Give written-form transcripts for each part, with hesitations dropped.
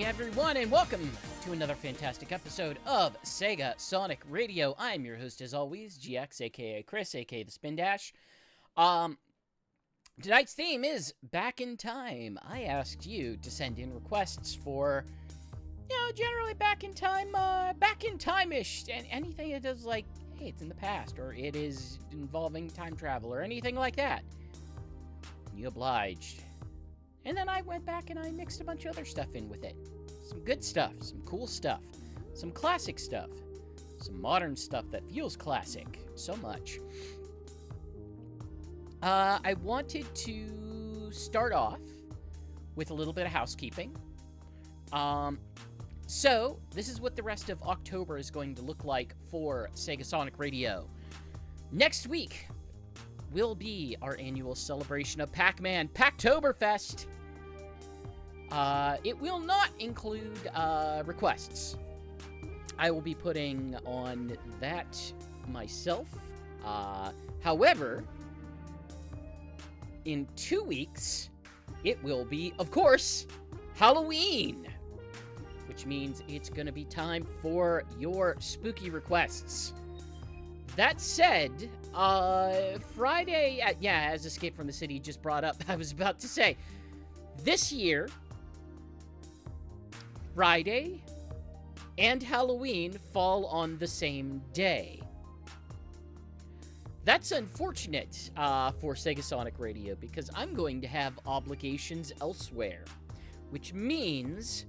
evening, everyone, and welcome to another fantastic episode of Sega Sonic Radio. I'm your host, as always, GX, aka Chris, aka the Spin Dash. Tonight's theme is Back in Time. I asked you to send in requests for, generally back in time-ish, and anything that does, like, hey, it's in the past, or it is involving time travel, or anything like that. You obliged. And then I went back and I mixed a bunch of other stuff in with it. Some good stuff, some cool stuff, some classic stuff, some modern stuff that feels classic so much. I wanted to start off with a little bit of housekeeping. So, this is what the rest of October is going to look like for Sega Sonic Radio. Next week will be our annual celebration of Pac-Man, Pactoberfest. It will not include requests. I will be putting on that myself. However, in 2 weeks, it will be, of course, Halloween, which means it's going to be time for your spooky requests. That said, Friday, as Escape from the City just brought up, I was about to say, this year, Friday and Halloween fall on the same day. That's unfortunate for Sega Sonic Radio, because I'm going to have obligations elsewhere, which means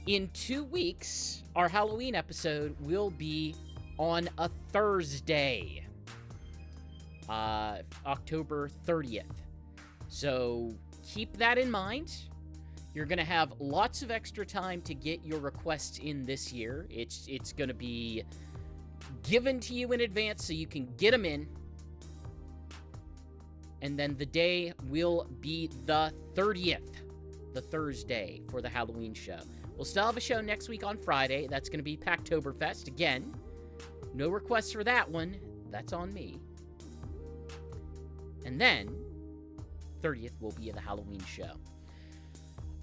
in 2 weeks, our Halloween episode will be on a Thursday, October 30th. So keep that in mind. You're going to have lots of extra time to get your requests in this year. It's going to be given to you in advance so you can get them in. And then the day will be the 30th, the Thursday, for the Halloween show. We'll still have a show next week on Friday. That's going to be Pactoberfest again. No requests for that one. That's on me. And then, 30th will be the Halloween show.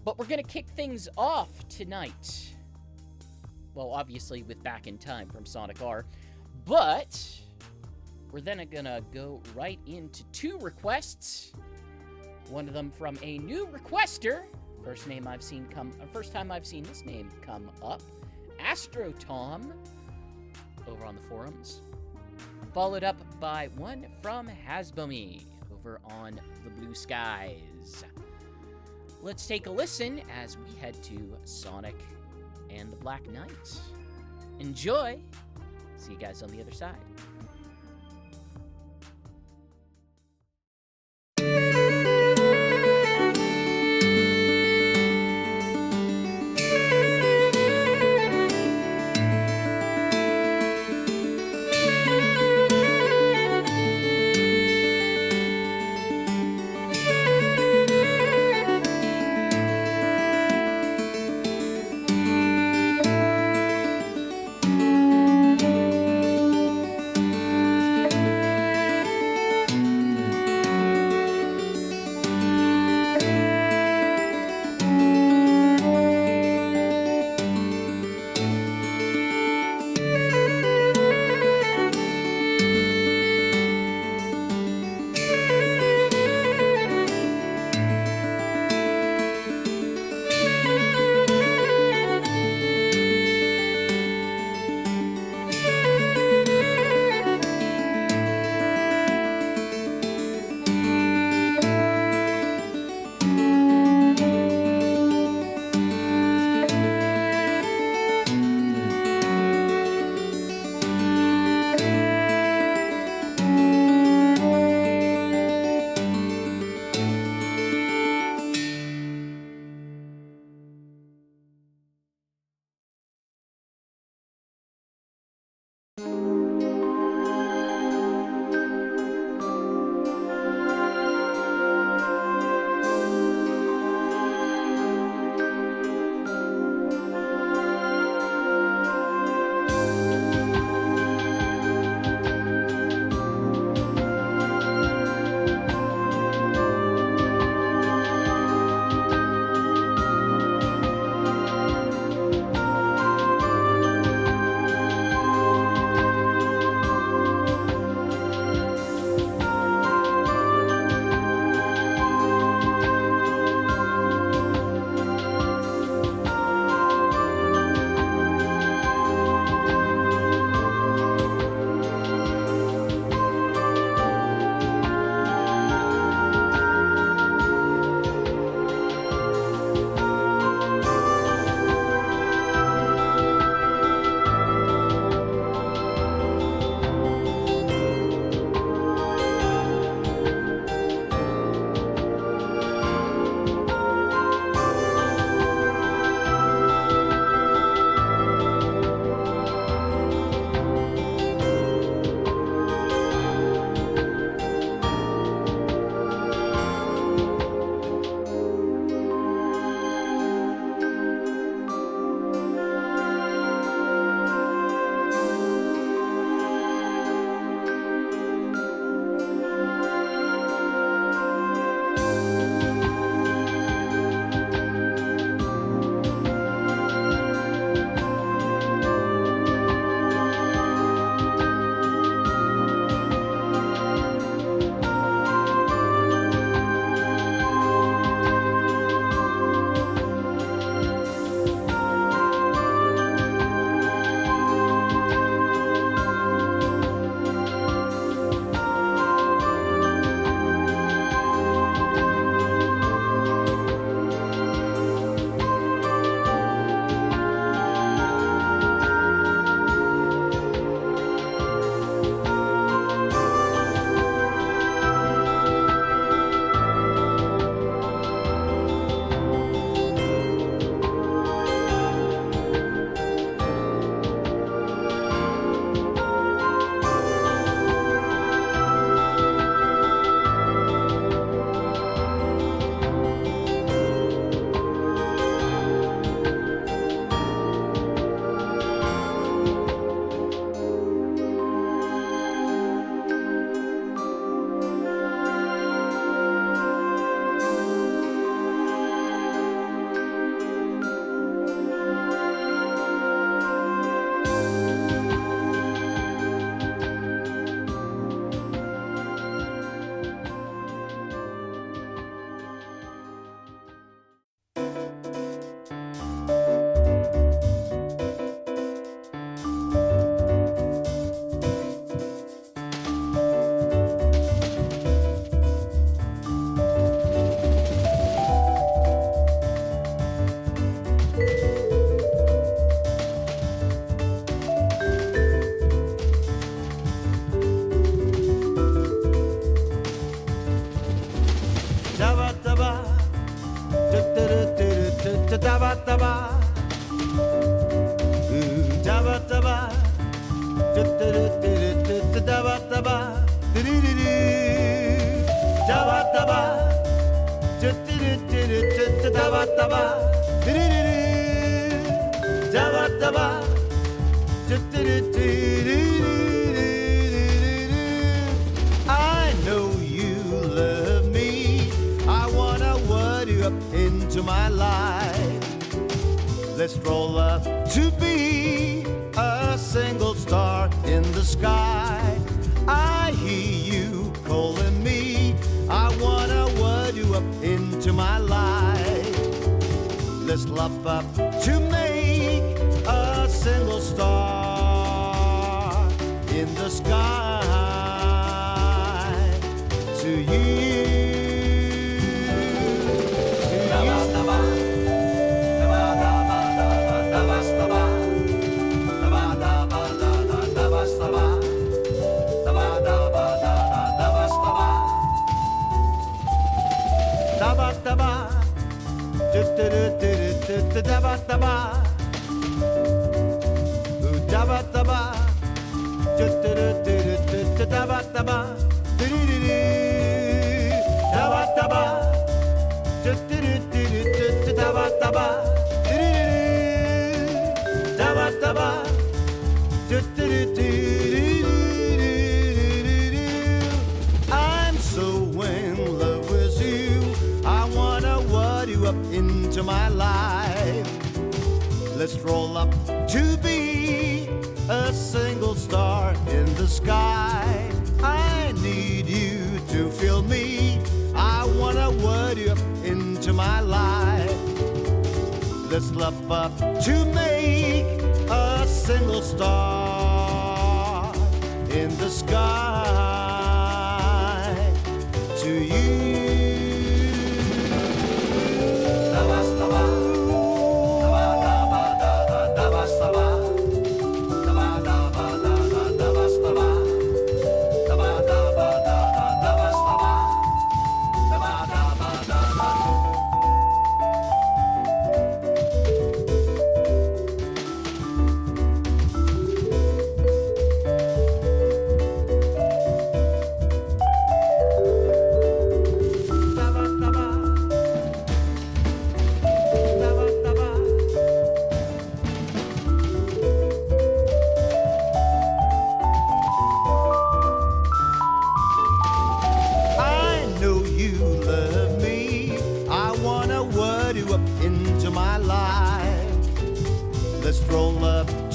But we're going to kick things off tonight. Well, obviously with Back in Time from Sonic R. But we're then going to go right into 2 requests. One of them from a new requester. First time I've seen this name come up. Astro Tom, over on the forums. Followed up by one from Hasbumi, over on the Blue Skies. Let's take a listen as we head to Sonic and the Black Knight. Enjoy! See you guys on the other side. I know you love me. I wanna word you up into my life. Let's roll up to be a single star in the sky. I hear you calling me. I wanna word you up into my life. Let's love up to make a single star in the sky. To you. I'm so in love with you. I wanna word you up into my life. Let's roll up to be a single star in the sky. I need you to feel me. I wanna word you up into my life. Let's love up to make a single star in the sky. To you.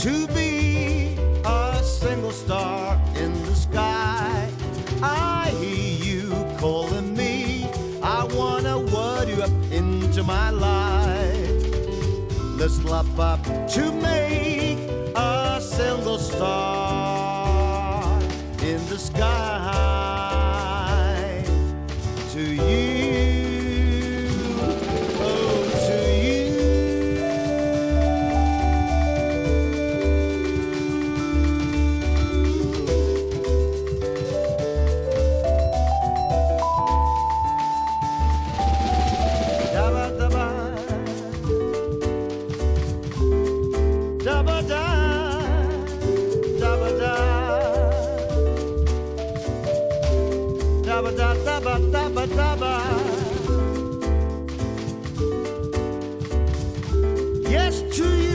To be a single star in the sky. I hear you calling me. I wanna word you up into my life. Let's love up to make a single star in the sky. To you. Yes to you.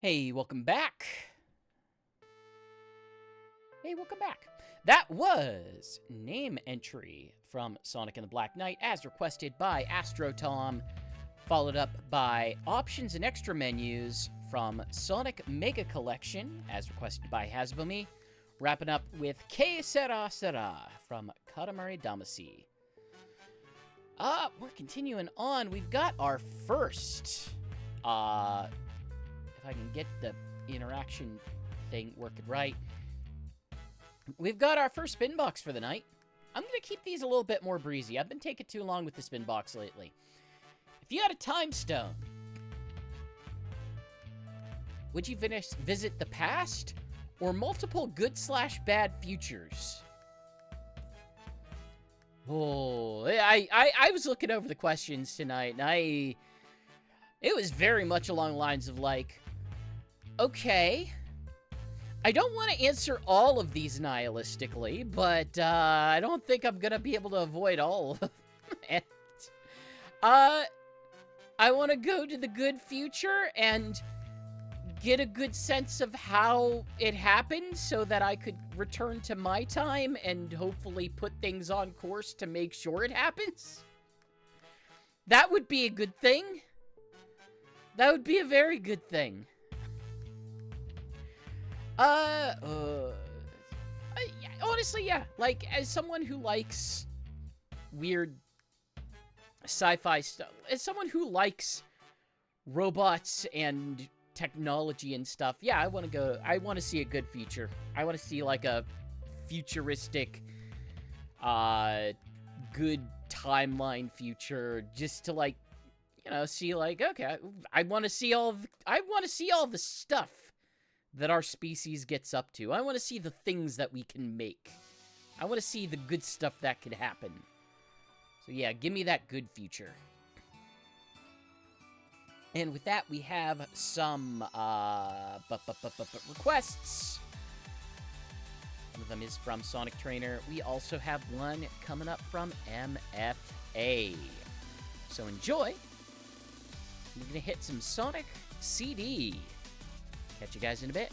Hey, welcome back. Hey, welcome back. That was Name Entry from Sonic and the Black Knight, as requested by Astro Tom followed up by Options and Extra Menus from Sonic Mega Collection, as requested by Hasbumi, wrapping up with Que Sera Sera from Katamari Damacy. We're continuing on. We've got our first, if I can get the interaction thing working right, we've got our first Spinbox for the night. I'm going to keep these a little bit more breezy. I've been taking too long with the Spinbox lately. If you had a time stone, would you visit the past or multiple good/bad futures? Oh, I was looking over the questions tonight, and it was very much along the lines of like, okay, I don't want to answer all of these nihilistically, but I don't think I'm gonna be able to avoid all of them. And, I want to go to the good future and get a good sense of how it happened so that I could return to my time and hopefully put things on course to make sure it happens. That would be a good thing. That would be a very good thing. Honestly, yeah. Like, as someone who likes weird sci-fi stuff, as someone who likes robots and technology and stuff, yeah, I want to see a good future. I want to see, like, a futuristic, good timeline future, just to, like, you know, see, like, okay, I want to see all the stuff that our species gets up to. I want to see the things that we can make. I want to see the good stuff that could happen. So yeah, give me that good future. And with that, we have some requests. One of them is from Sonic Trainer. We also have one coming up from MFA. So enjoy. We're going to hit some Sonic CD. Catch you guys in a bit.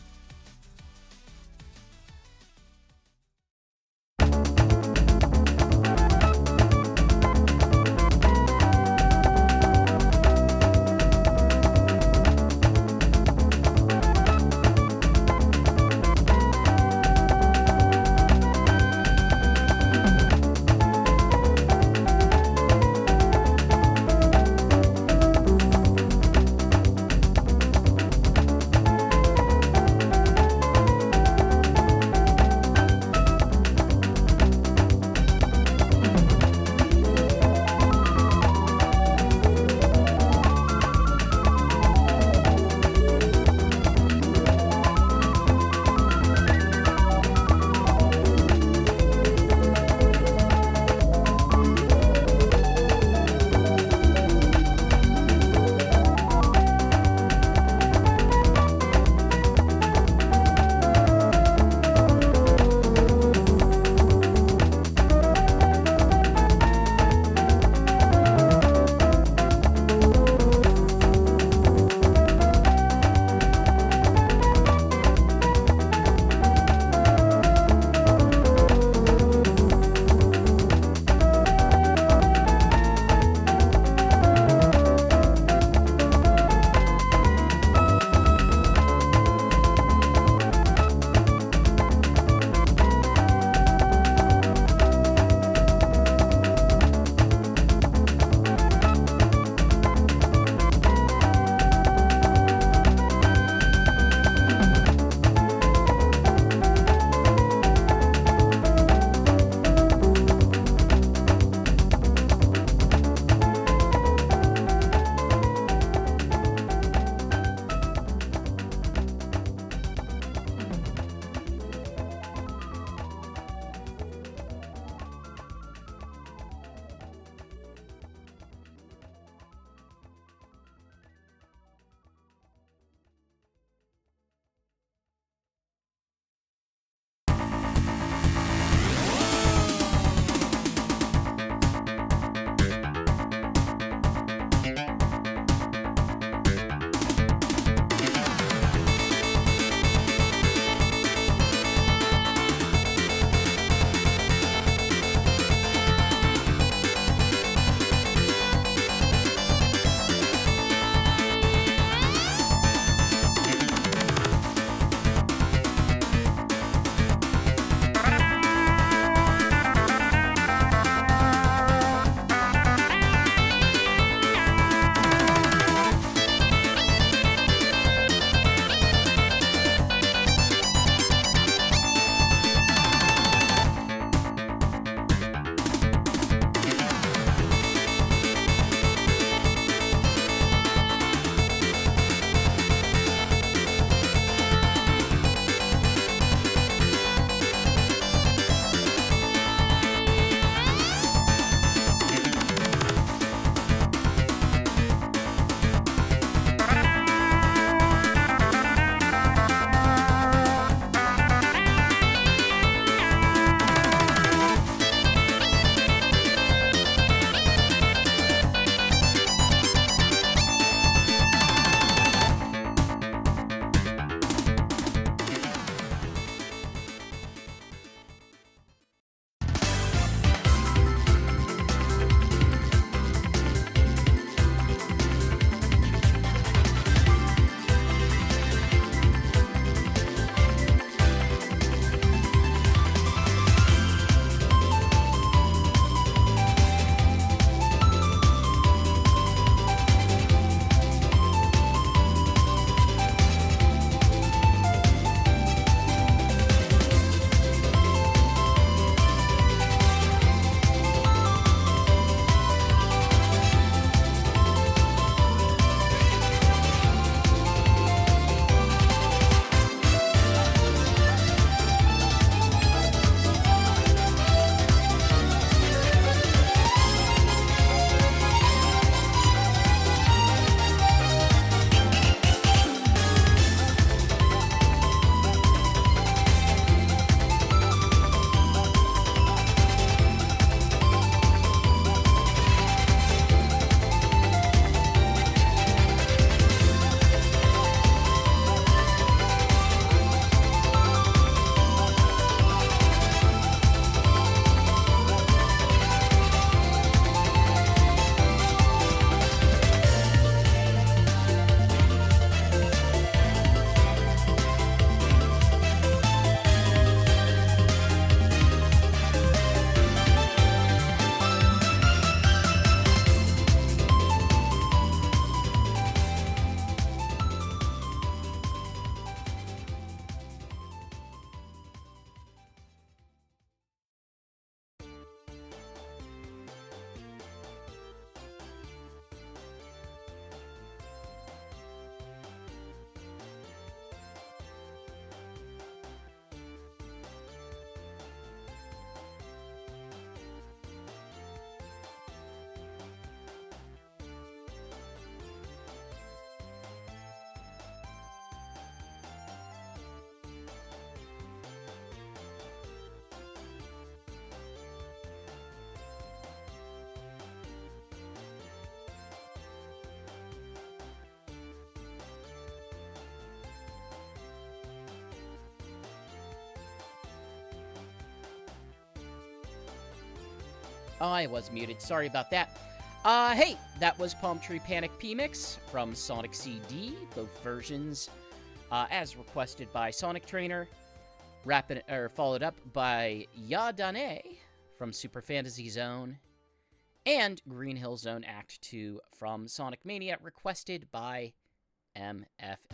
Oh, I was muted. Sorry about that. Hey, that was Palm Tree Panic P-Mix from Sonic CD, both versions, as requested by Sonic Trainer, followed up by Yadane from Super Fantasy Zone, and Green Hill Zone Act 2 from Sonic Mania, requested by MFA.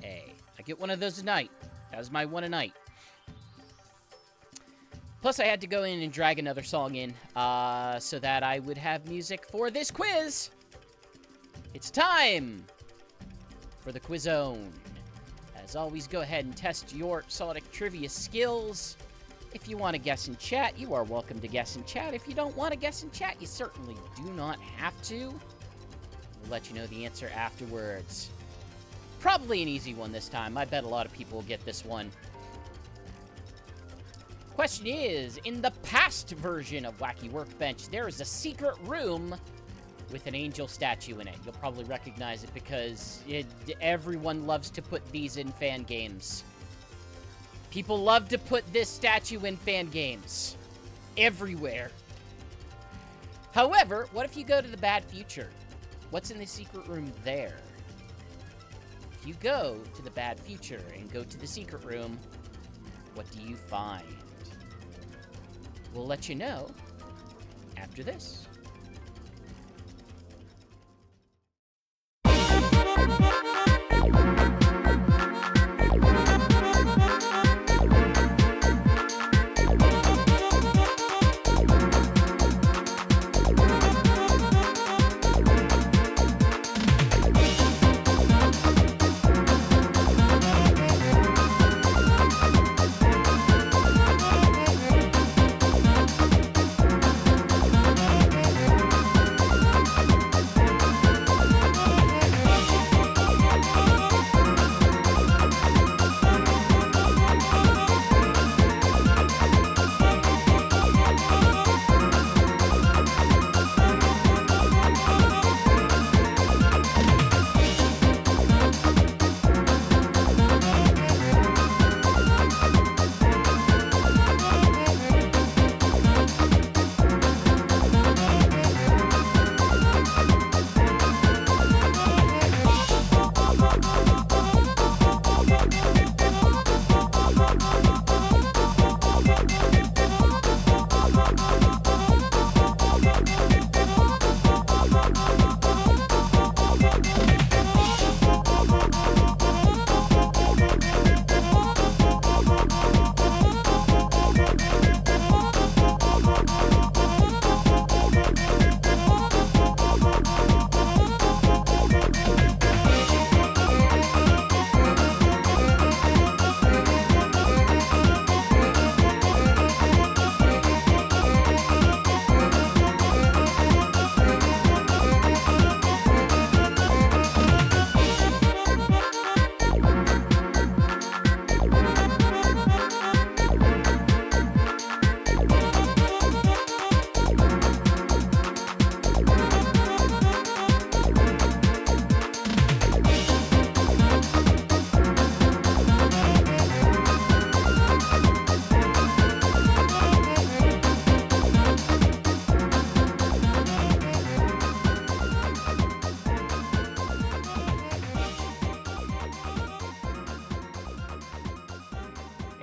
I get one of those a night. That was my one a night. Plus, I had to go in and drag another song in so that I would have music for this quiz. It's time for the Quiz-Zone. As always, go ahead and test your Sonic trivia skills. If you want to guess in chat, you are welcome to guess in chat. If you don't want to guess in chat, you certainly do not have to. We'll let you know the answer afterwards. Probably an easy one this time. I bet a lot of people will get this one. Question is, in the past version of Wacky Workbench, there is a secret room with an angel statue in it. You'll probably recognize it because everyone loves to put these in fan games. People love to put this statue in fan games. Everywhere. However, what if you go to the bad future? What's in the secret room there? If you go to the bad future and go to the secret room, what do you find? We'll let you know after this.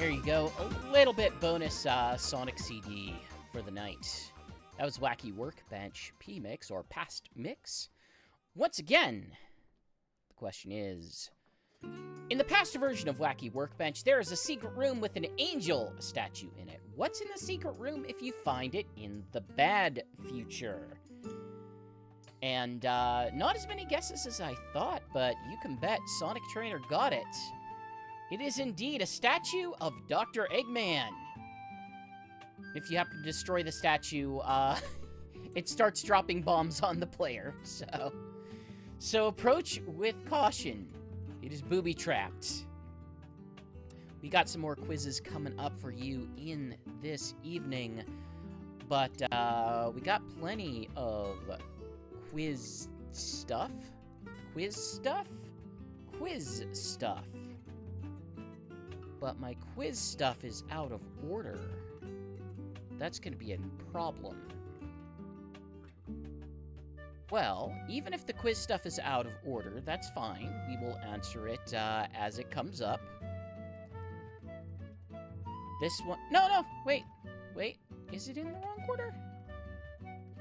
There you go. A little bit bonus Sonic CD for the night. That was Wacky Workbench P-Mix, or Past Mix. Once again, the question is, in the past version of Wacky Workbench, there is a secret room with an angel statue in it. What's in the secret room if you find it in the bad future? And not as many guesses as I thought, but you can bet Sonic Trainer got it. It is indeed a statue of Dr. Eggman. If you happen to destroy the statue, it starts dropping bombs on the player. So approach with caution. It is booby-trapped. We got some more quizzes coming up for you in this evening, but we got plenty of quiz stuff. But my quiz stuff is out of order. That's going to be a problem. Well, even if the quiz stuff is out of order, that's fine. We will answer it as it comes up. This one... No, wait. Is it in the wrong order?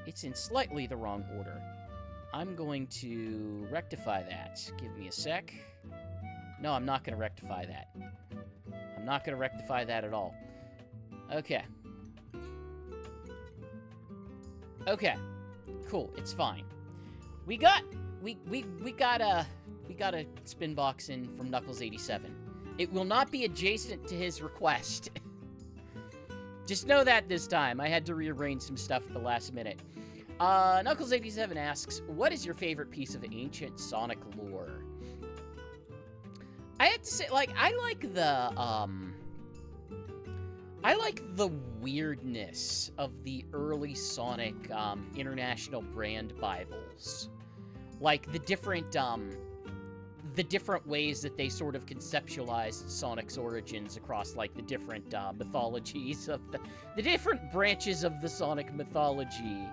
It's in slightly the wrong order. I'm going to rectify that. Give me a sec. No, I'm not going to rectify that. I'm not going to rectify that at all. Okay. Okay. Cool. It's fine. We got a Spinbox in from Knuckles87. It will not be adjacent to his request. Just know that this time. I had to rearrange some stuff at the last minute. Knuckles87 asks, what is your favorite piece of ancient Sonic lore? I have to say, like, I like the weirdness of the early Sonic international brand Bibles. Like, the different ways that they sort of conceptualized Sonic's origins across, like, the different mythologies of the different branches of the Sonic mythology.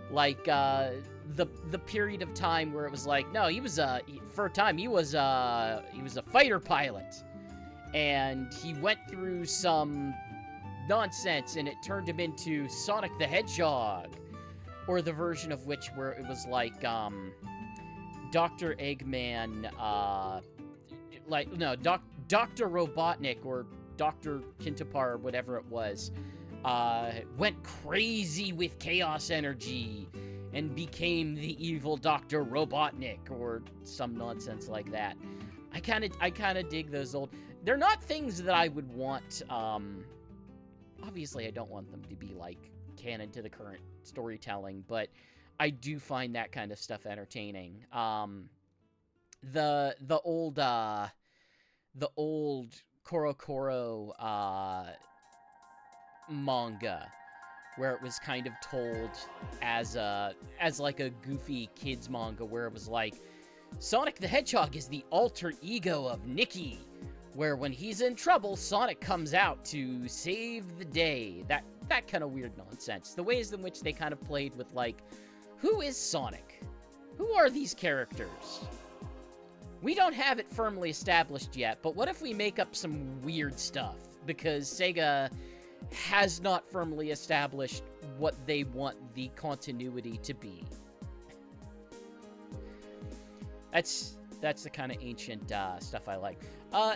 Like, the period of time where it was like, no, he was for a time, he was a fighter pilot. And he went through some nonsense, and it turned him into Sonic the Hedgehog. Or the version of which where it was like, Dr. Eggman, Dr. Robotnik, or Dr. Kintapar, whatever it was, went crazy with chaos energy and became the evil Dr. Robotnik, or some nonsense like that. I kind of dig those old... They're not things that I would want, obviously I don't want them to be, like, canon to the current storytelling, but I do find that kind of stuff entertaining. The old Korokoro, manga, where it was kind of told as like a goofy kids manga, where it was like, Sonic the Hedgehog is the alter ego of Nicky, where when he's in trouble, Sonic comes out to save the day. That kind of weird nonsense. The ways in which they kind of played with, like, who is Sonic? Who are these characters? We don't have it firmly established yet, but what if we make up some weird stuff? Because Sega has not firmly established what they want the continuity to be. That's the kind of ancient stuff I like.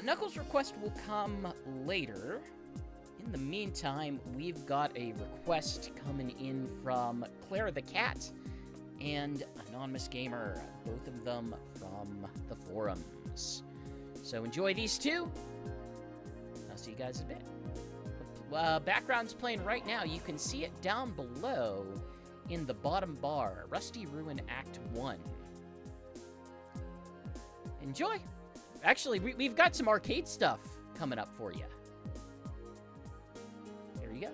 Knuckles' request will come later. In the meantime, we've got a request coming in from Clara the Cat and Anonymous Gamer, both of them from the forums. So enjoy these two. I'll see you guys in a bit. Background's playing right now. You can see it down below in the bottom bar. Rusty Ruin Act 1. Enjoy. Actually, we've got some arcade stuff coming up for you. There you go.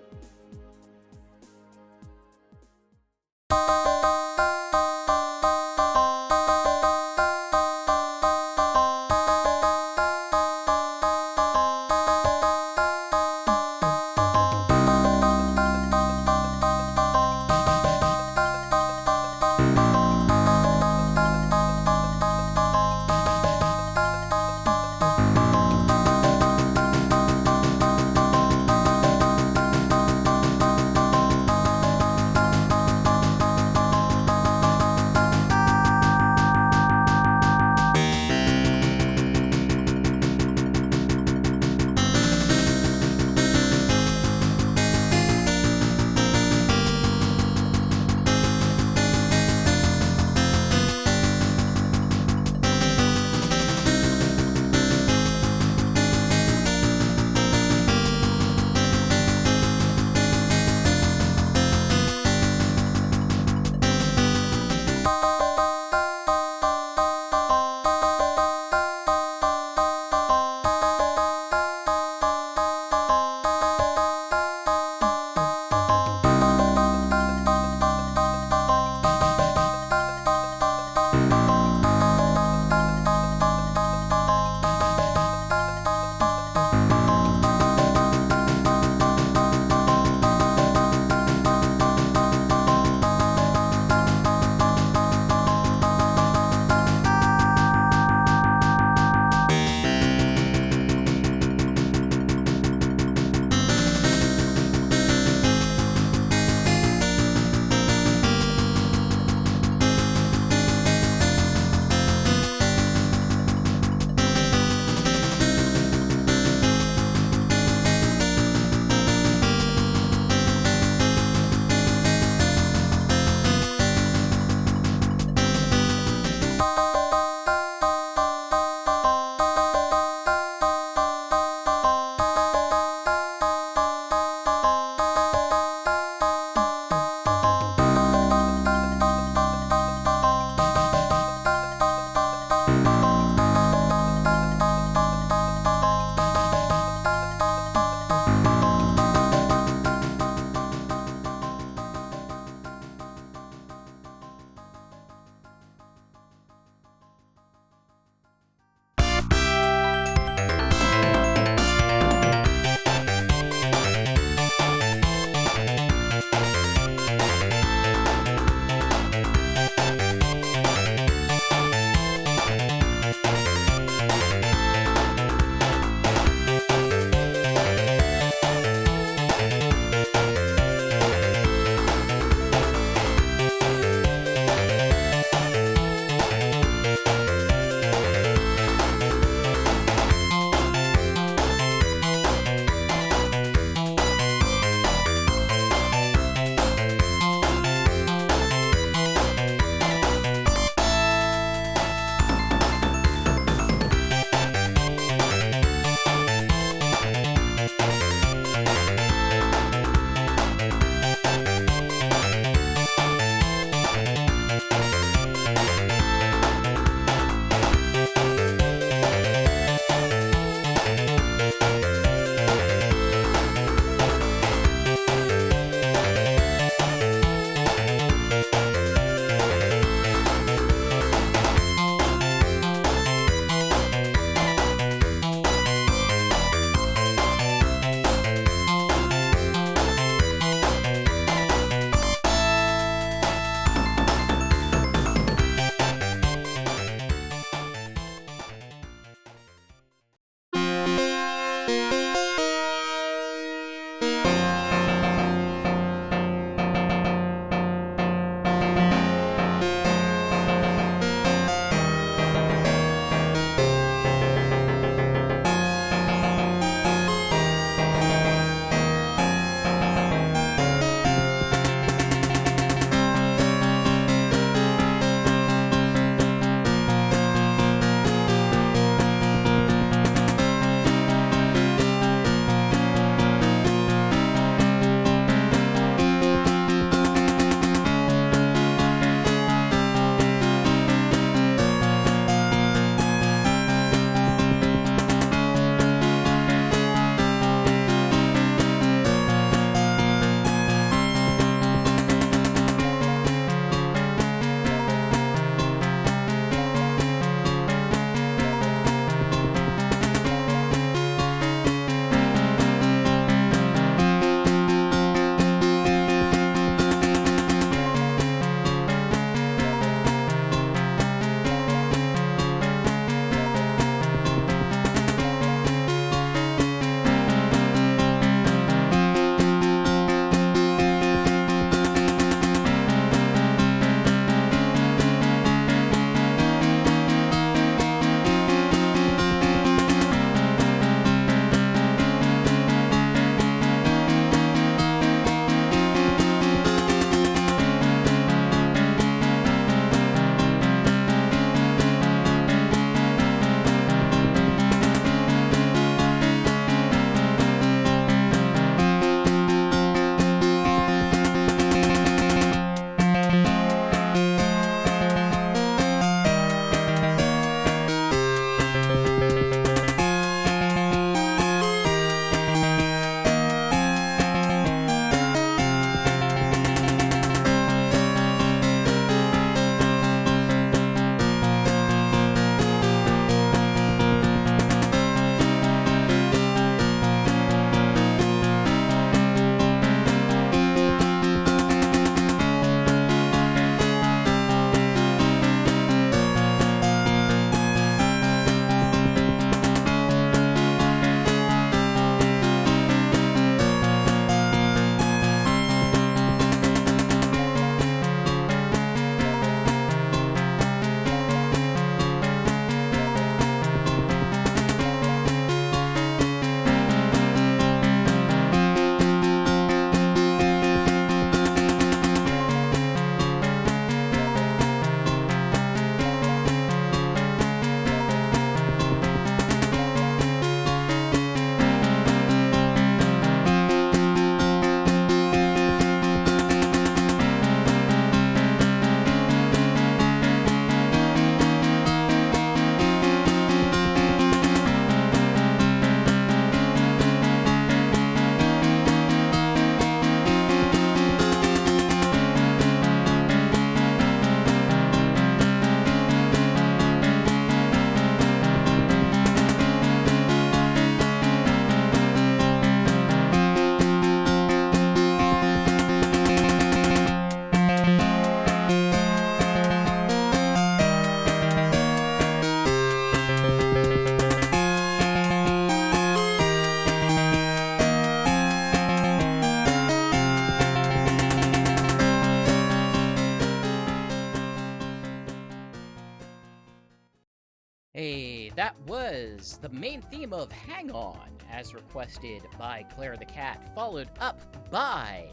was the main theme of Hang On, as requested by Claire the Cat, followed up by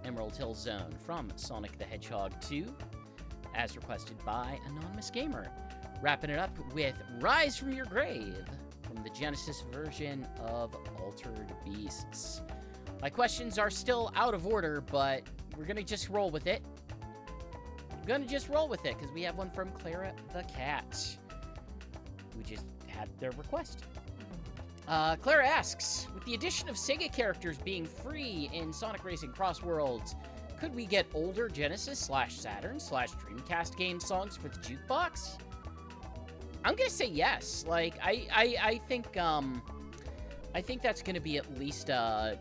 Emerald Hill Zone from Sonic the Hedgehog 2, as requested by Anonymous Gamer. Wrapping it up with Rise from Your Grave, from the Genesis version of Altered Beasts. My questions are still out of order, but we're gonna just roll with it. Because we have one from Clara the Cat, who just had their request. Clara asks, with the addition of SEGA characters being free in Sonic Racing Cross Worlds, could we get older Genesis/Saturn/Dreamcast game songs for the jukebox? I'm gonna say yes. Like, I think that's gonna be at least a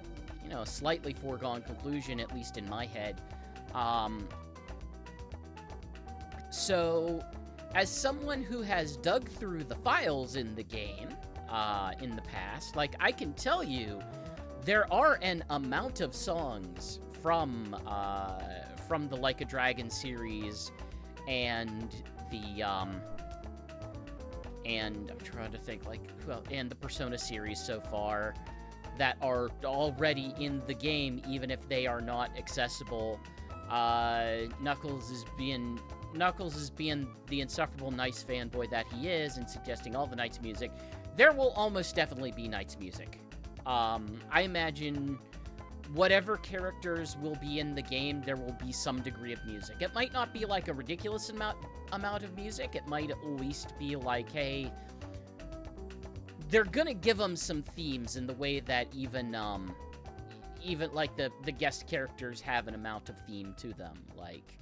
slightly foregone conclusion, at least in my head. So, as someone who has dug through the files in the game, in the past, like, I can tell you, there are an amount of songs from the Like a Dragon series, and and I'm trying to think, and the Persona series so far, that are already in the game, even if they are not accessible. Knuckles is being the insufferable Nice fanboy that he is and suggesting all the Nights music. There will almost definitely be Nights music. I imagine whatever characters will be in the game, there will be some degree of music. It might not be like a ridiculous amount of music. It might at least be like, hey, they're gonna give them some themes in the way that even like the guest characters have an amount of theme to them. Like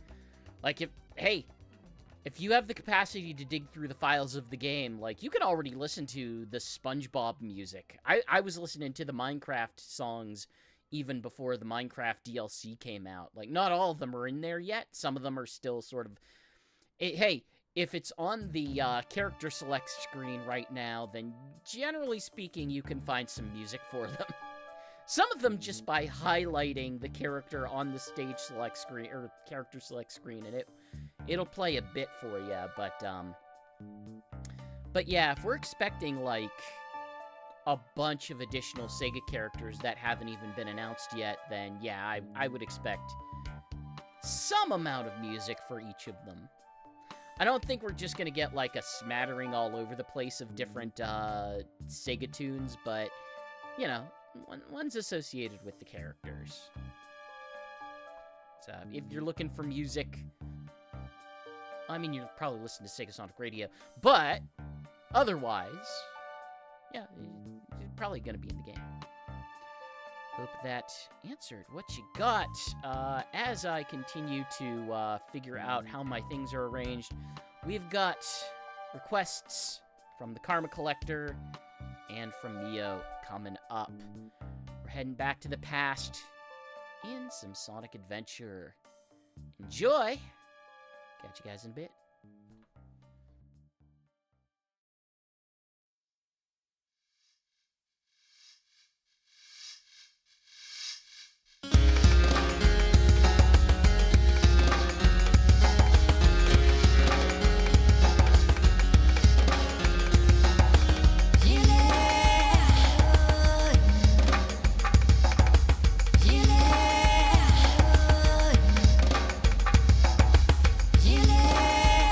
if you have the capacity to dig through the files of the game, like, you can already listen to the SpongeBob music. I was listening to the Minecraft songs even before the Minecraft DLC came out. Like, not all of them are in there yet. Some of them are still sort of... Hey, if it's on the character select screen right now, then generally speaking, you can find some music for them. Some of them just by highlighting the character on the stage select screen, or character select screen, and it'll play a bit for you, but yeah, if we're expecting, like, a bunch of additional SEGA characters that haven't even been announced yet, then yeah, I would expect some amount of music for each of them. I don't think we're just gonna get, like, a smattering all over the place of different SEGA tunes, but, one's associated with the characters. So, if you're looking for music, I mean, you're probably listening to SEGASonic Radio, but otherwise, yeah, you're probably going to be in the game. Hope that answered what you got. As I continue to figure out how my things are arranged, we've got requests from the Karma Collector and from Neo coming up. We're heading back to the past in some Sonic Adventure. Enjoy! Catch you guys in a bit. Yeah.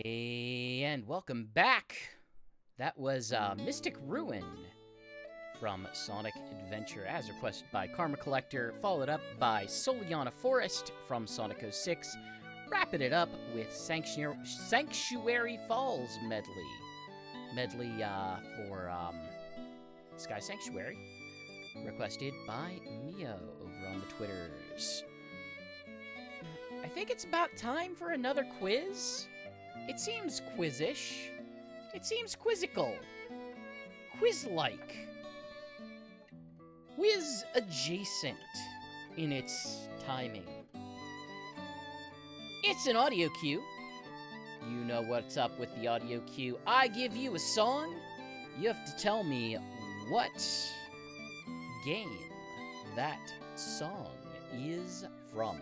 And welcome back. That was Mystic Ruin from Sonic Adventure, as requested by Karma Collector, followed up by Soliana Forest from Sonic 06, wrapping it up with Sanctuary Falls medley for Sky Sanctuary, requested by Mio over on the Twitters. I think it's about time for another quiz. It seems quizish. It seems quizzical. Quiz-like. Quiz-adjacent in its timing. It's an audio cue. You know what's up with the audio cue. I give you a song. You have to tell me what game that song is from.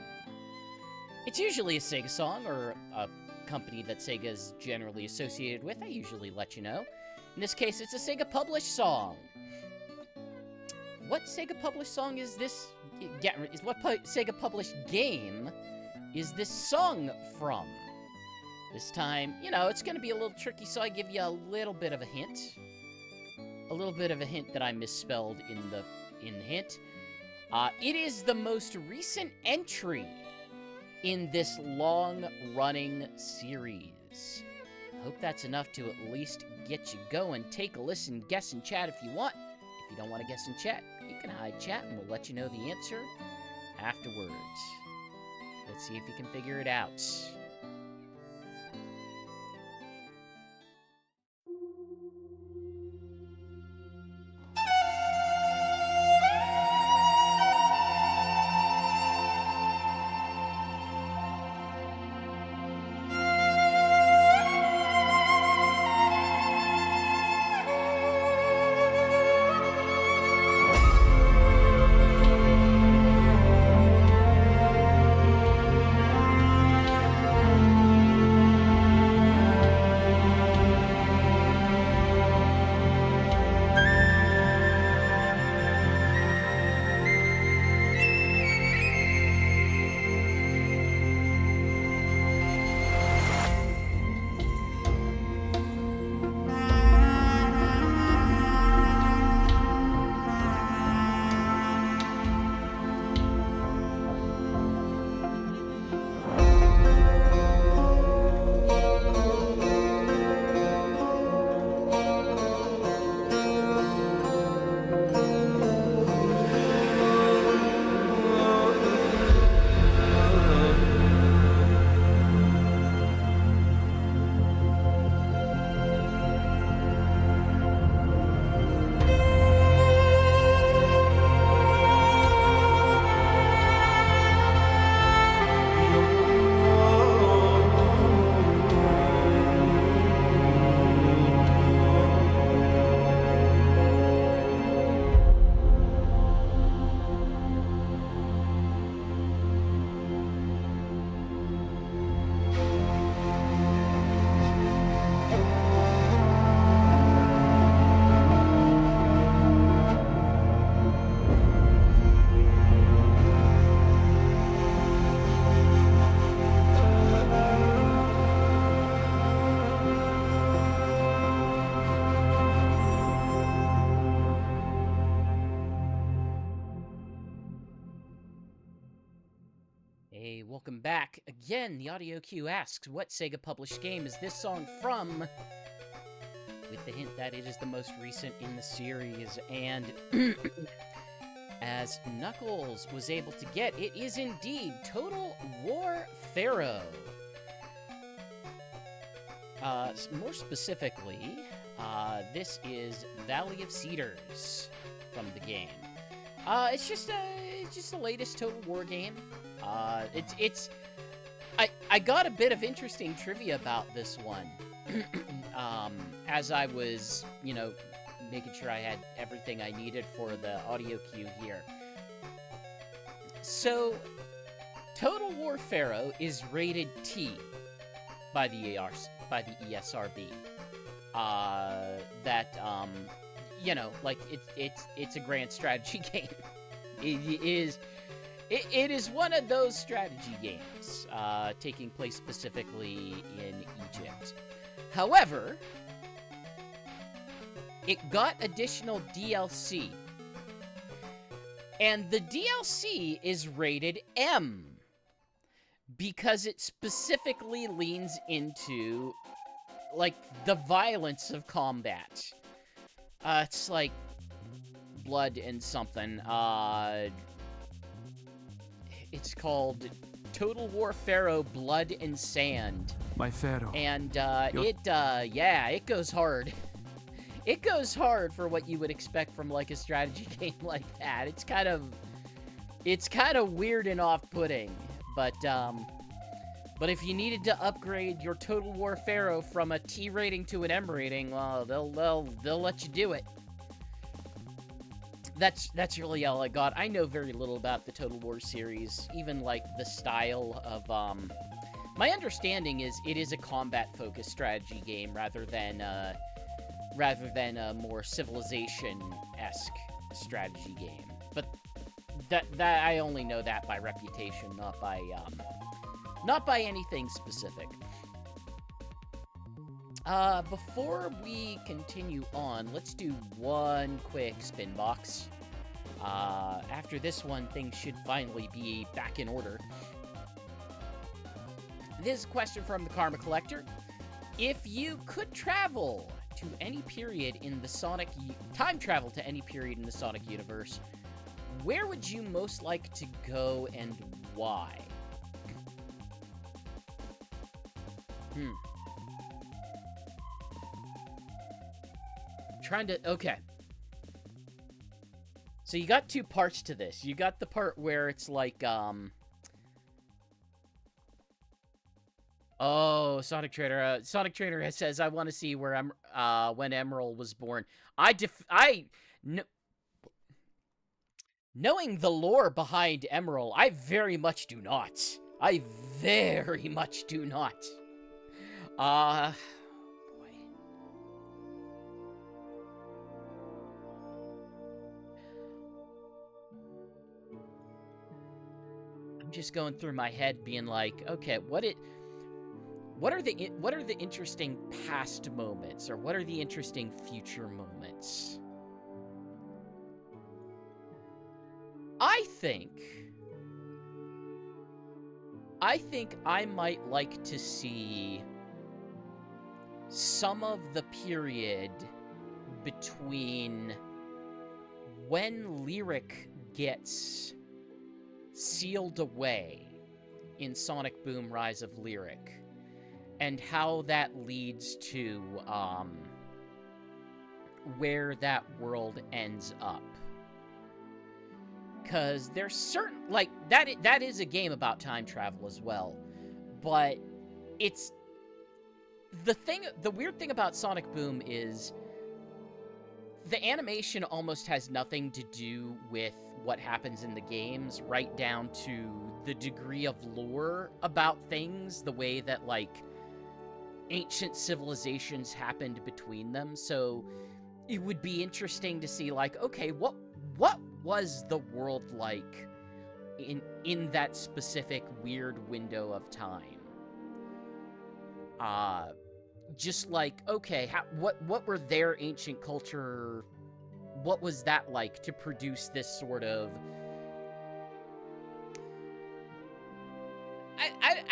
It's usually a Sega song or a company that Sega is generally associated with. I usually let you know. In this case, it's a Sega published song. What Sega published song is this? What Sega published game is this song from? This time, you know, it's going to be a little tricky, so I give you a little bit of a hint. A little bit of a hint that I misspelled in the hint. It is the most recent entry in this long-running series. I hope that's enough to at least get you going. Take a listen, guess and chat if you want. If you don't want to guess and chat, you can hide chat and we'll let you know the answer afterwards. Let's see if you can figure it out. Hey, welcome back. Again, the audio cue asks, what Sega published game is this song from? With the hint that it is the most recent in the series, and as Knuckles was able to get, it is indeed Total War Pharaoh. More specifically, this is Valley of Cedars from the game. It's just the latest Total War game. I got a bit of interesting trivia about this one. As I was, you know, making sure I had everything I needed for the audio cue here. So, Total War Pharaoh is rated T by the ESRB. You know, like it's a grand strategy game. It is It is one of those strategy games, taking place specifically in Egypt. However, it got additional DLC. And the DLC is rated M because it specifically leans into, like, the violence of combat. It's like blood and something. It's called Total War Pharaoh Blood and Sand. My Pharaoh. And it goes hard. It goes hard for what you would expect from, like, a strategy game like that. It's kind of weird and off-putting, but if you needed to upgrade your Total War Pharaoh from a T rating to an M rating, well, they'll let you do it. That's really all I got. I know very little about the Total War series, even, like, the style of, my understanding is it is a combat-focused strategy game rather than a more Civilization-esque strategy game. But that I only know that by reputation, not by anything specific. Before we continue on, let's do one quick Spinbox. After this one, things should finally be back in order. This is a question from the Karma Collector. If you could travel to any period in the Sonic... time travel to any period in the Sonic universe, where would you most like to go and why? Trying to... okay. So you got two parts to this. You got the part where it's like, oh, Sonic Trader. Sonic Trader says, I want to see where when Emerald was born. Knowing the lore behind Emerald, I very much do not. I very much do not. Boy. I'm just going through my head being like, okay, what are the interesting past moments, or what are the interesting future moments? I think I might like to see some of the period between when Lyric gets sealed away in Sonic Boom Rise of Lyric, and how that leads to where that world ends up. Because there's certain, like, that is a game about time travel as well, but it's the weird thing about Sonic Boom is the animation almost has nothing to do with what happens in the games, right down to the degree of lore about things, the way that, like, ancient civilizations happened between them. So it would be interesting to see, like, okay, what was the world like in that specific weird window of time? Just like, okay, what were their ancient culture, what was that like to produce this sort of,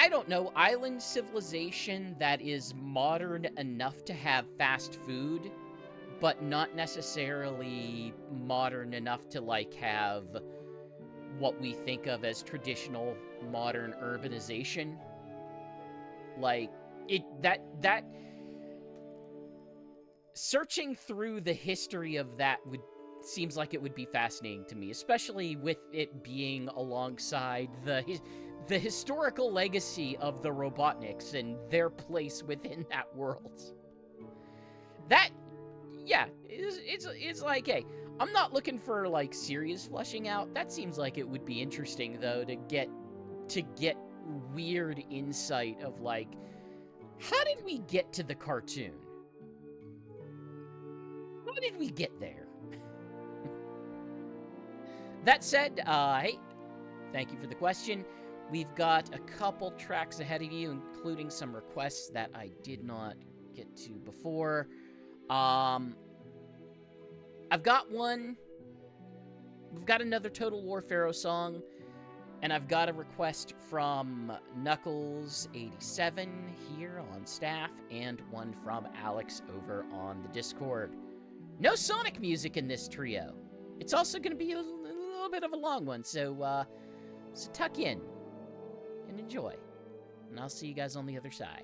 I don't know, island civilization that is modern enough to have fast food, but not necessarily modern enough to, like, have what we think of as traditional modern urbanization. Like, that searching through the history of that seems like it would be fascinating to me, especially with it being alongside the historical legacy of the Robotniks and their place within that world. That, yeah, it's like, hey, I'm not looking for, like, serious fleshing out. That seems like it would be interesting, though, to get weird insight of, like, how did we get to the cartoon? How did we get there? That said, hey, Thank you for the question. We've got a couple tracks ahead of you, including some requests that I did not get to before. I've got one. We've got another Total War Pharaoh song, and I've got a request from Knuckles87 here on staff, and one from Alex over on the Discord. No Sonic music in this trio. It's also going to be a little bit of a long one, so tuck in and enjoy. And I'll see you guys on the other side.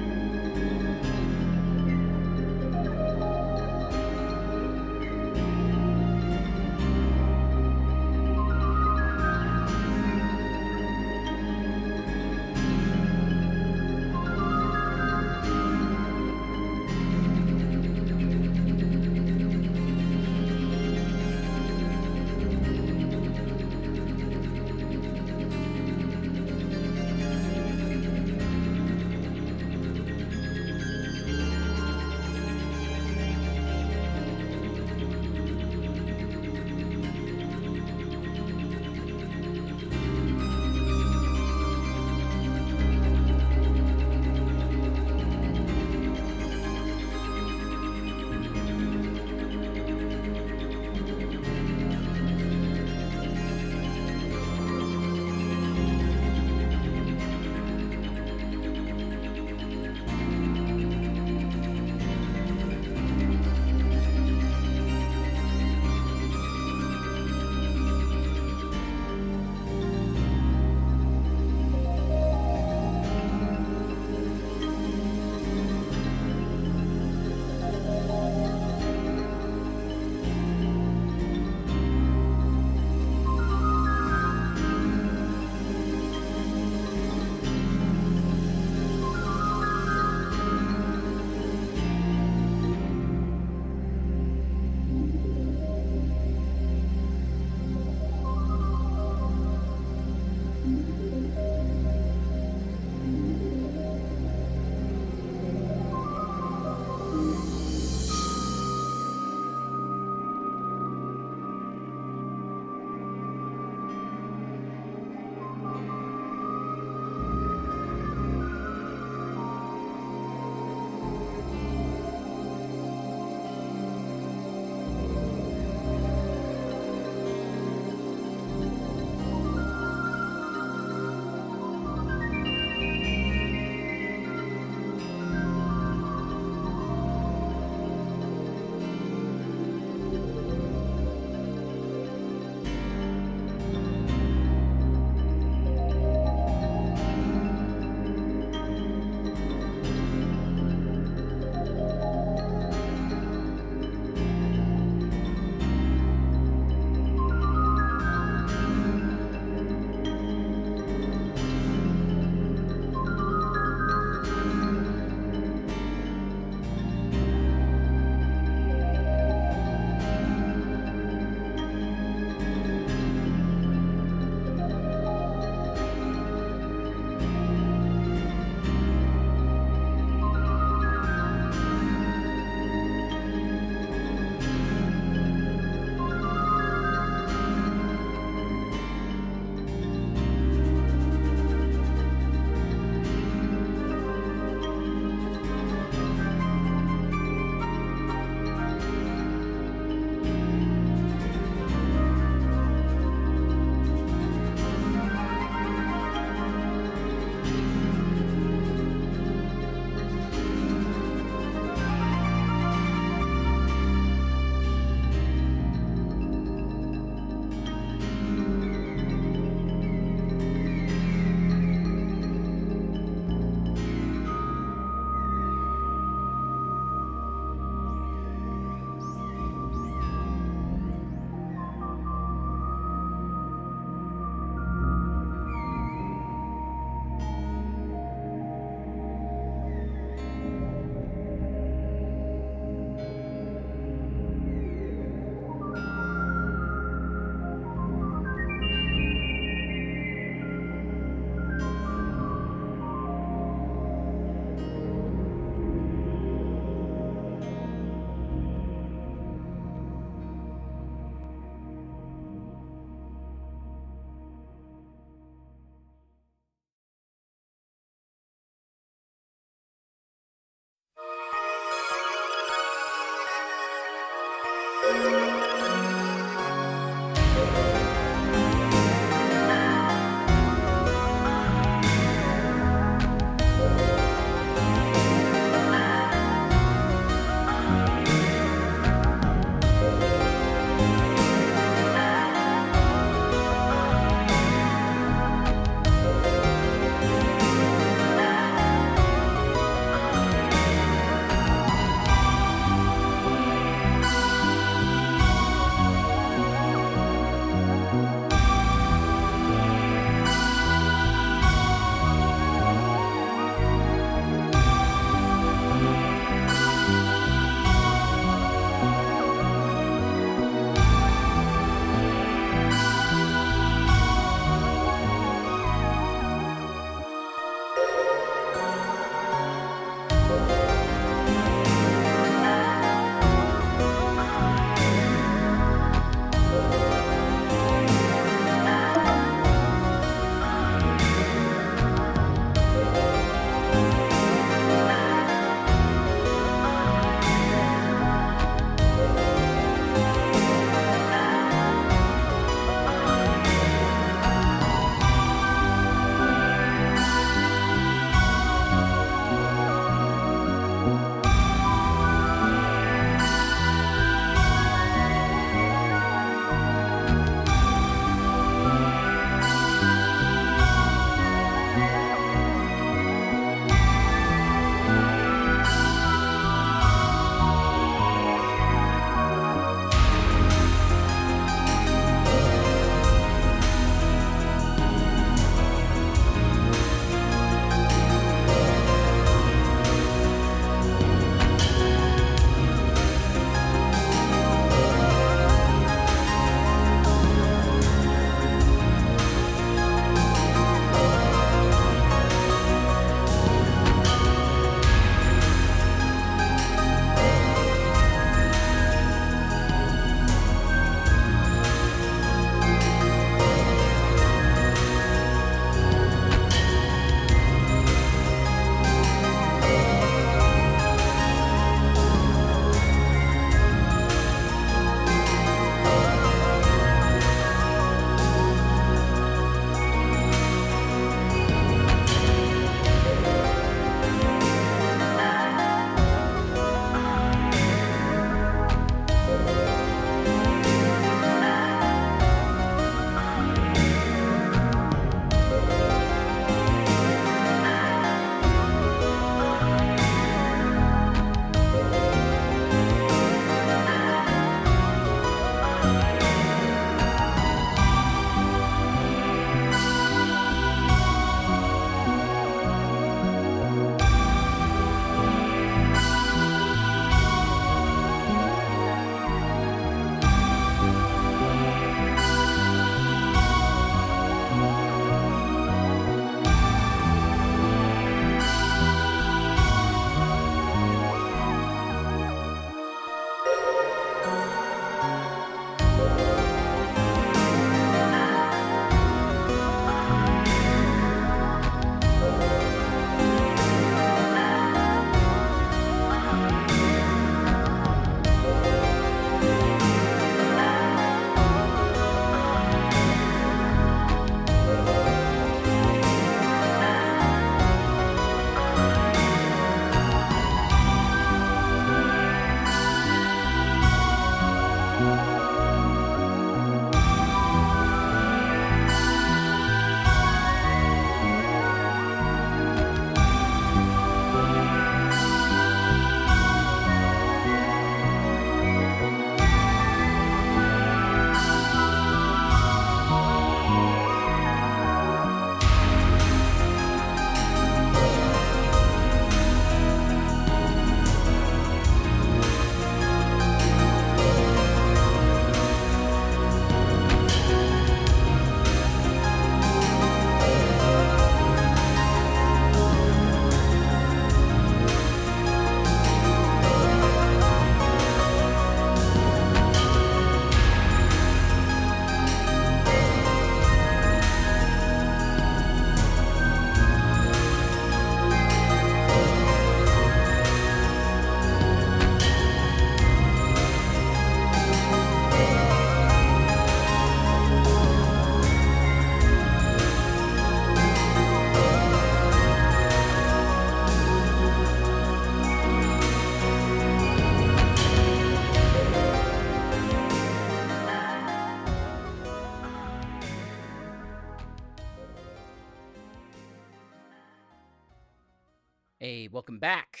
Hey, welcome back.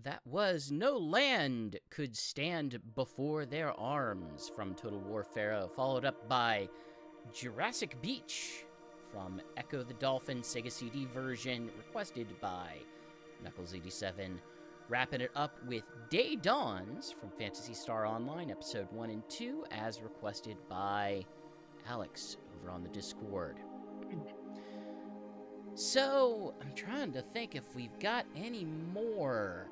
That was No Land Could Stand Before Their Arms from Total War Pharaoh, followed up by Jurassic Beach from Echo the Dolphin Sega CD version, requested by Knuckles87. Wrapping it up with Day Dawns from Phantasy Star Online, Episode 1 and 2, as requested by Alex over on the Discord. So, I'm trying to think if we've got any more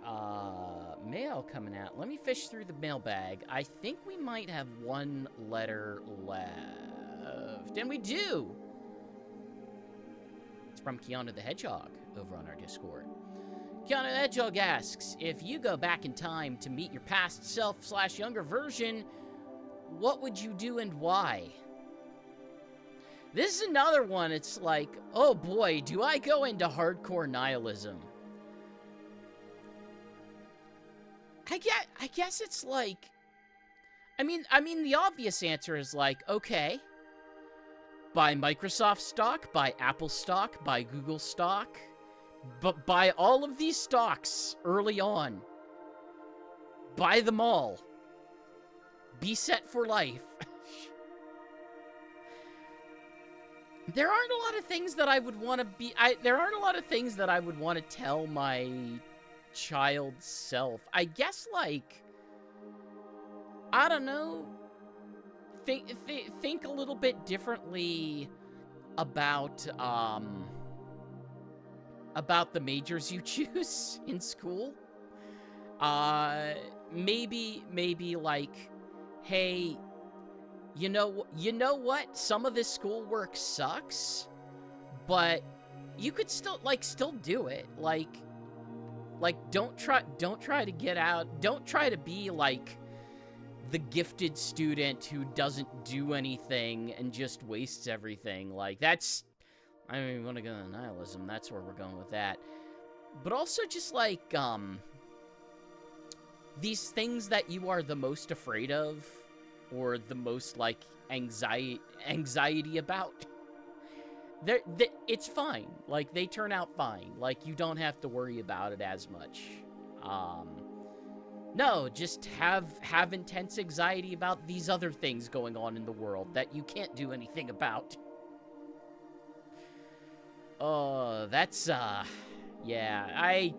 mail coming out. Let me fish through the mailbag. I think we might have one letter left. And we do! It's from Keanu the Hedgehog over on our Discord. Keanu the Hedgehog asks, if you go back in time to meet your past self / younger version, what would you do and why? This is another one, it's like, oh boy, do I go into hardcore nihilism. I guess it's like, I mean, the obvious answer is like, okay, buy Microsoft stock, buy Apple stock, buy Google stock, but buy all of these stocks early on. Buy them all. Be set for life. There aren't a lot of things that I would want to be... there aren't a lot of things that I would want to tell my child self. I guess, like... I don't know. Think a little bit differently about the majors you choose in school. Maybe like, hey... You know what? Some of this schoolwork sucks, but you could still do it. Like don't try to get out. Don't try to be like the gifted student who doesn't do anything and just wastes everything. Like that's, I don't even want to go to nihilism. That's where we're going with that. But also just like these things that you are the most afraid of, or the most, like, anxiety about, it's fine. Like, they turn out fine. Like, you don't have to worry about it as much. No, just have intense anxiety about these other things going on in the world that you can't do anything about. Oh, that's, yeah,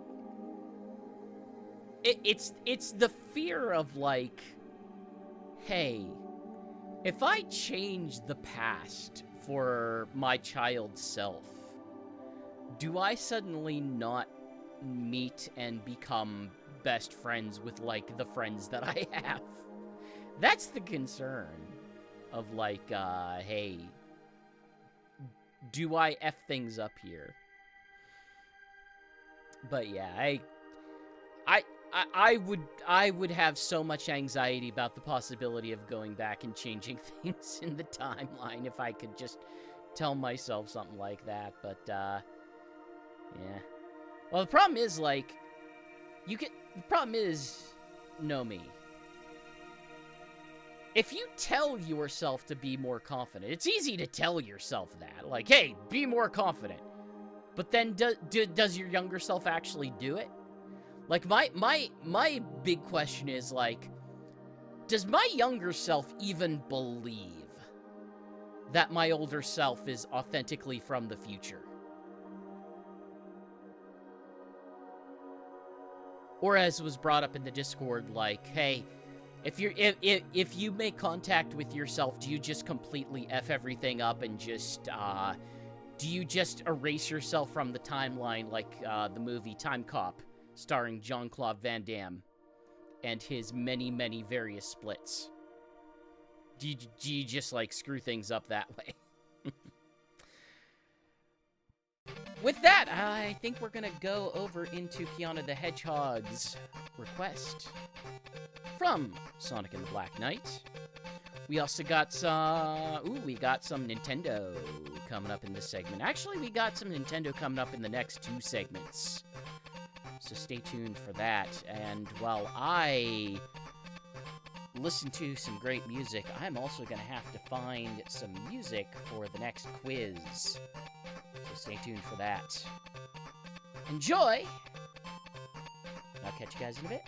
it's the fear of, like, hey, if I change the past for my child's self, do I suddenly not meet and become best friends with, like, the friends that I have? That's the concern of, like, hey, do I F things up here? But yeah, I would have so much anxiety about the possibility of going back and changing things in the timeline if I could just tell myself something like that, but, yeah. Well, the problem is, like, the problem is, know me. If you tell yourself to be more confident, it's easy to tell yourself that, like, hey, be more confident. But then, does your younger self actually do it? Like, my big question is, like, does my younger self even believe that my older self is authentically from the future? Or as was brought up in the Discord, like, hey, if you make contact with yourself, do you just completely F everything up and just, do you just erase yourself from the timeline like, the movie Time Cop, starring Jean-Claude Van Damme and his many, many various splits? Do you just, like, screw things up that way? With that, I think we're gonna go over into Kiana the Hedgehog's request from Sonic and the Black Knight. We also got some... we got some Nintendo coming up in this segment. Actually, we got some Nintendo coming up in the next 2 segments. So stay tuned for that. And while I listen to some great music, I'm also going to have to find some music for the next quiz. So stay tuned for that. Enjoy I'll catch you guys in a bit.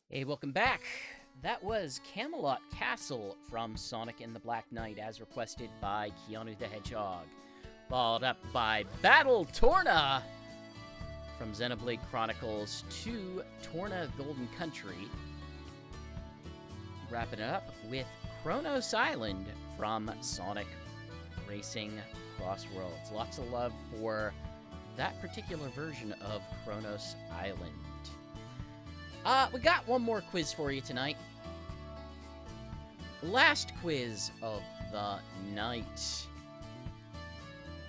Hey, welcome back. That was Camelot Castle from Sonic and the Black Knight, as requested by Keanu the Hedgehog. Followed up by Battle Torna from Xenoblade Chronicles 2 Torna Golden Country. Wrapping it up with Kronos Island from Sonic Racing Crossworlds. Lots of love for that particular version of Kronos Island. We got one more quiz for you tonight. Last quiz of the night.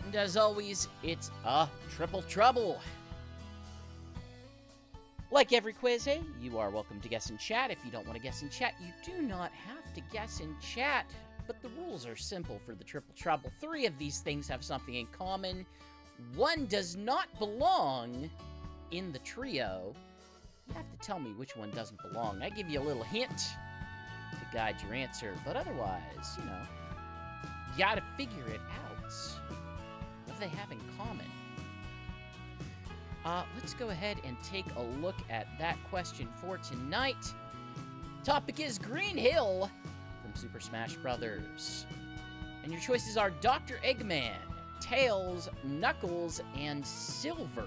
And as always, it's a triple trouble. Like every quiz, hey, you are welcome to guess in chat. If you don't want to guess in chat, you do not have to guess in chat. But the rules are simple for the triple trouble. 3 of these things have something in common. 1 does not belong in the trio. You have to tell me which one doesn't belong. I give you a little hint to guide your answer, but otherwise, you gotta figure it out. What do they have in common? Let's go ahead and take a look at that question for tonight. Topic is Green Hill from Super Smash Bros. And your choices are Dr. Eggman, Tails, Knuckles, and Silver.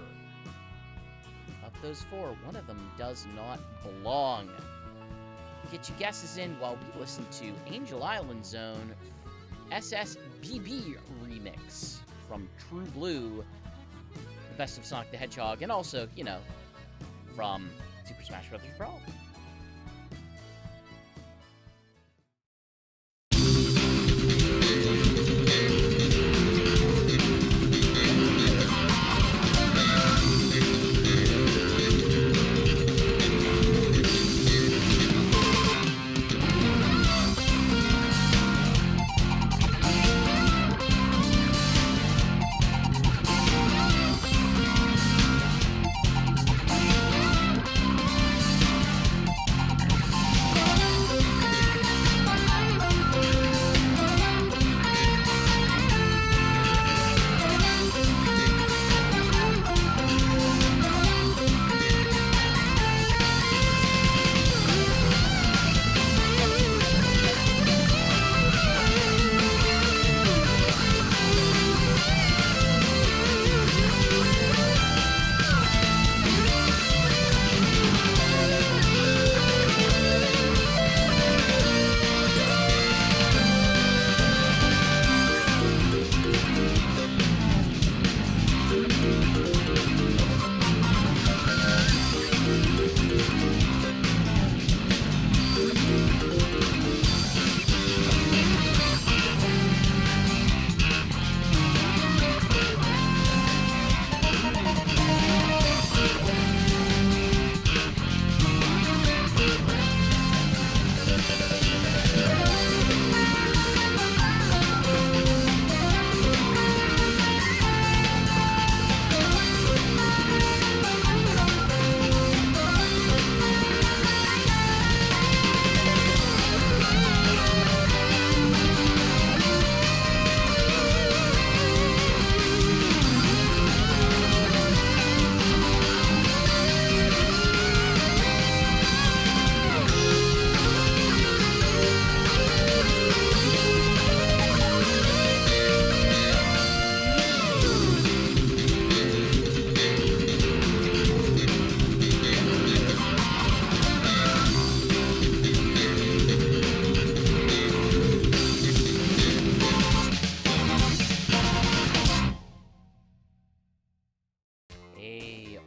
Of those 4, one of them does not belong. Get your guesses in while we listen to Angel Island Zone SSBB remix from True Blue, the best of Sonic the Hedgehog, and also, from Super Smash Bros. Brawl.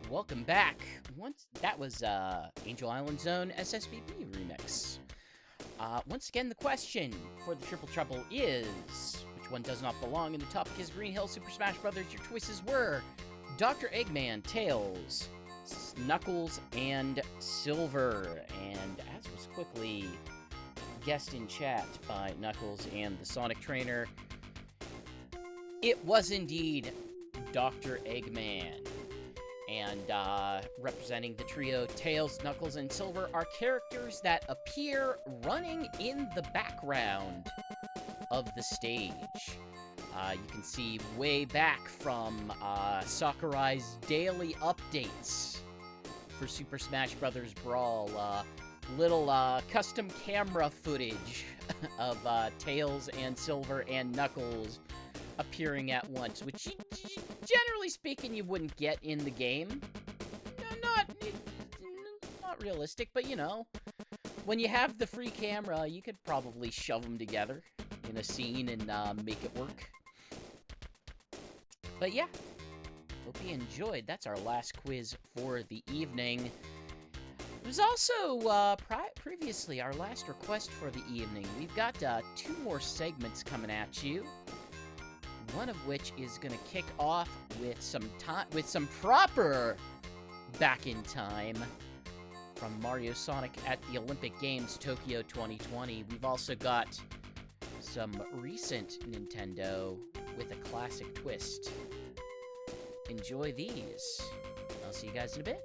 Welcome back. That was Angel Island Zone SSBB remix. Once again, the question for the Triple Trouble is, which one does not belong? And the topic is Green Hill Super Smash Bros. Your choices were Dr. Eggman, Tails, Knuckles, and Silver. And as was quickly guessed in chat by Knuckles and the Sonic Trainer, it was indeed Dr. Eggman. And representing the trio, Tails, Knuckles, and Silver are characters that appear running in the background of the stage. You can see way back from Sakurai's daily updates for Super Smash Bros. Brawl. little custom camera footage of Tails and Silver and Knuckles appearing at once, which, generally speaking, you wouldn't get in the game. Not realistic, but you know, when you have the free camera, you could probably shove them together in a scene and make it work. But yeah, hope you enjoyed. That's our last quiz for the evening. It was also previously our last request for the evening. We've got 2 more segments coming at you. One of which is gonna kick off with some proper back in time from Mario Sonic at the Olympic Games Tokyo 2020. We've also got some recent Nintendo with a classic twist. Enjoy these. I'll see you guys in a bit.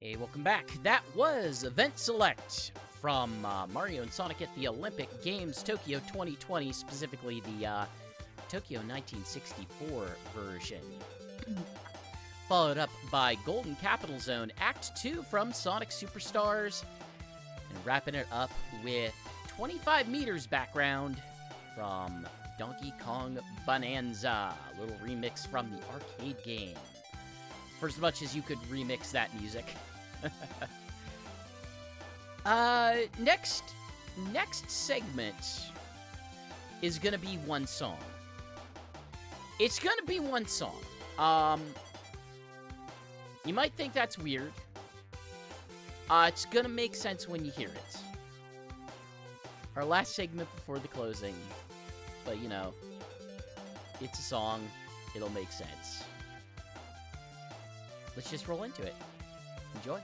Hey, welcome back. That was Event Select from Mario and Sonic at the Olympic Games Tokyo 2020, specifically the Tokyo 1964 version. Followed up by Golden Capital Zone Act 2 from Sonic Superstars, and wrapping it up with 25 meters background from Donkey Kong Bonanza, a little remix from the arcade game. For as much as you could remix that music. Next segment is gonna be one song. It's gonna be one song. You might think that's weird. It's gonna make sense when you hear it. Our last segment before the closing, but you know, it's a song, it'll make sense. Let's just roll into it. Enjoy.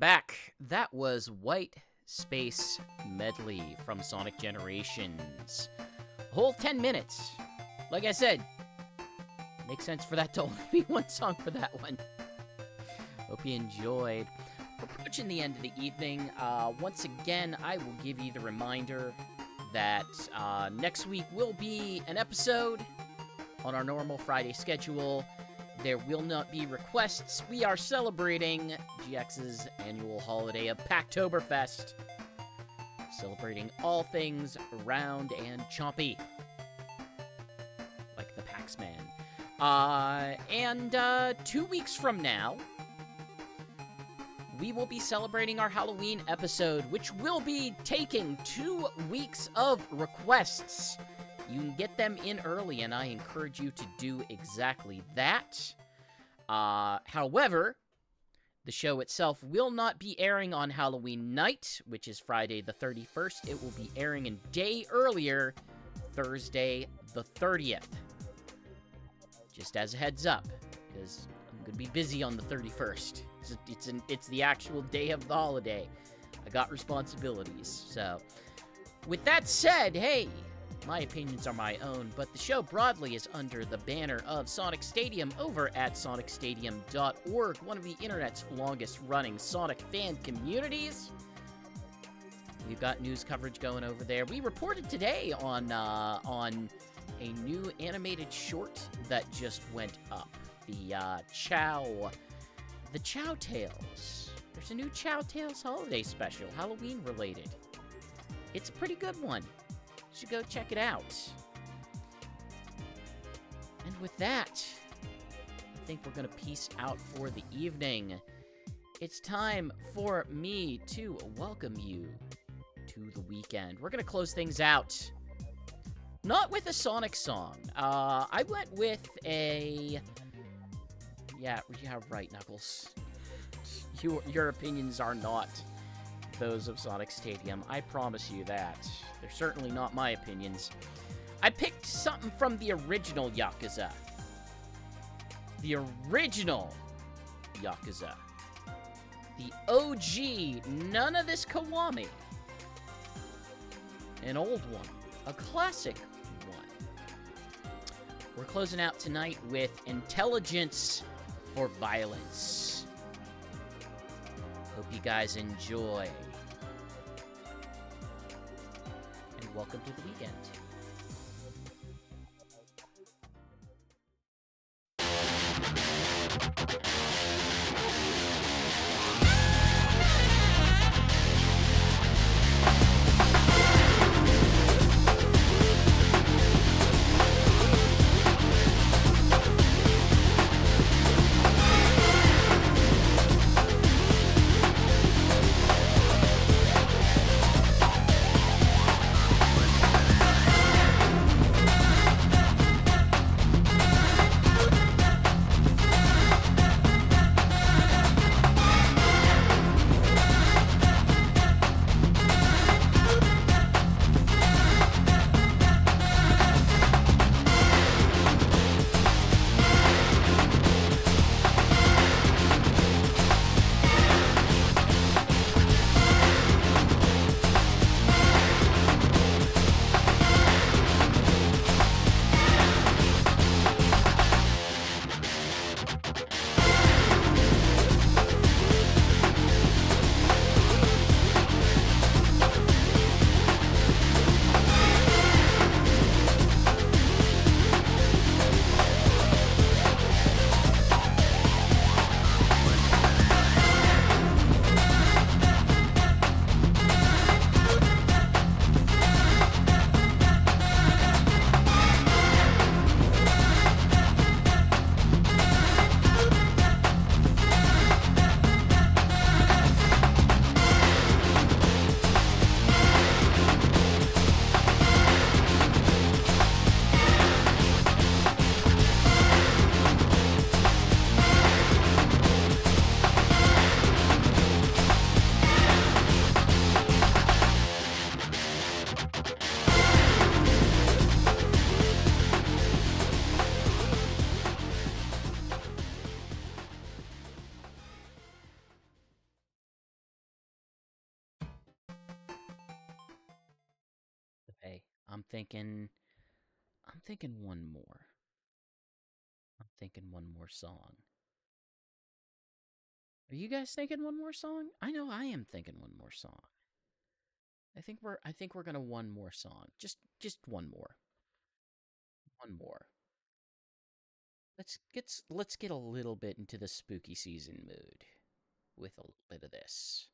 back. That was White Space Medley from Sonic Generations. A whole 10 minutes. Like I said, makes sense for that to only be one song for that one. Hope you enjoyed. We're approaching the end of the evening. Once again, I will give you the reminder that next week will be an episode on our normal Friday schedule. There will not be requests. We are celebrating GX's annual holiday of Packtoberfest. Celebrating all things round and chompy. Like the Pax-Man. And 2 weeks from now, we will be celebrating our Halloween episode, which will be taking 2 weeks of requests. You can get them in early, and I encourage you to do exactly that. However, the show itself will not be airing on Halloween night, which is Friday the 31st. It will be airing a day earlier, Thursday the 30th. Just as a heads up, because I'm going to be busy on the 31st. It's the actual day of the holiday. I got responsibilities. So, with that said, hey, my opinions are my own, but the show broadly is under the banner of Sonic Stadium over at sonicstadium.org, one of the internet's longest-running Sonic fan communities. We've got news coverage going over there. We reported today on a new animated short that just went up. The Chow Tales. There's a new Chow Tales holiday special, Halloween related. It's a pretty good one. You should go check it out. And with that, I think we're going to peace out for the evening. It's time for me to welcome you to the weekend. We're going to close things out. Not with a Sonic song. I went with a... Yeah, right, Knuckles. Your opinions are not those of Sonic Stadium. I promise you that. They're certainly not my opinions. I picked something from the original Yakuza. The original Yakuza. The OG, none of this Kiwami. An old one. A classic one. We're closing out tonight with Intelligence for Violence. Hope you guys enjoy. And welcome to the weekend. thinking one more. I'm thinking one more song. Are you guys thinking one more song? I know I am thinking one more song. I think we're gonna one more song. Just one more. One more. Let's get a little bit into the spooky season mood with a little bit of this.